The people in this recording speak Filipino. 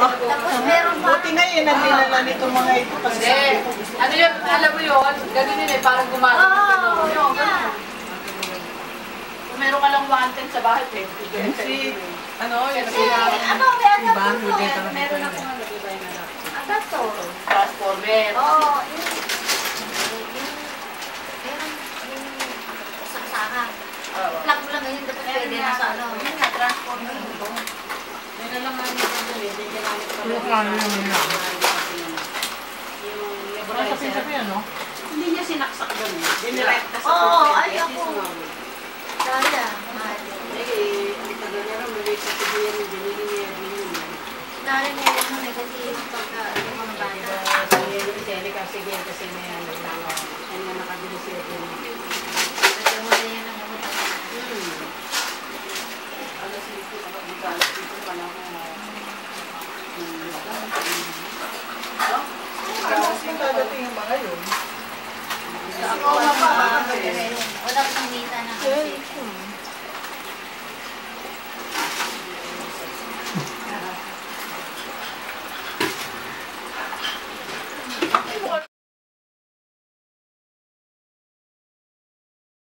Tapos meron pa. Buti nga yun, nandilala nito mga ito. Hindi. Ano yun, alam mo yun, ganun yun eh, parang gumagano. Oo, Kung meron ka lang wanted sa bahay, pwede. Si, ano, yun. Kasi, ano, may anak ko. Meron akong nagibay na lang. Ano to? Transformer. Oo, yung saksakan. Plug mo lang ngayon, dapat pwede na sa ano. Yun nga, transformer ito. Meron lang nga nito doon, hindi ginamit pa. Yung ano yung lang. Yung Parang nebulizer. sabi ano? Hindi niya sinaksak doon. Dinirekta sa Oo, pulpit. ay ako. Kaya, Eh, ang tagal niya rin, maliit sa tibiyan yung binili niya. Dahil ngayon mo kasi pagka yung mga bata. Sabi niya, Angelica, sige, kasi may ano na nakabili siya doon. Kasi mo na yan ang mga bata. Alas dito, alas dito pa lang ako. Alas yung dadating yung mga yun. Ako, walang pangita na kasi.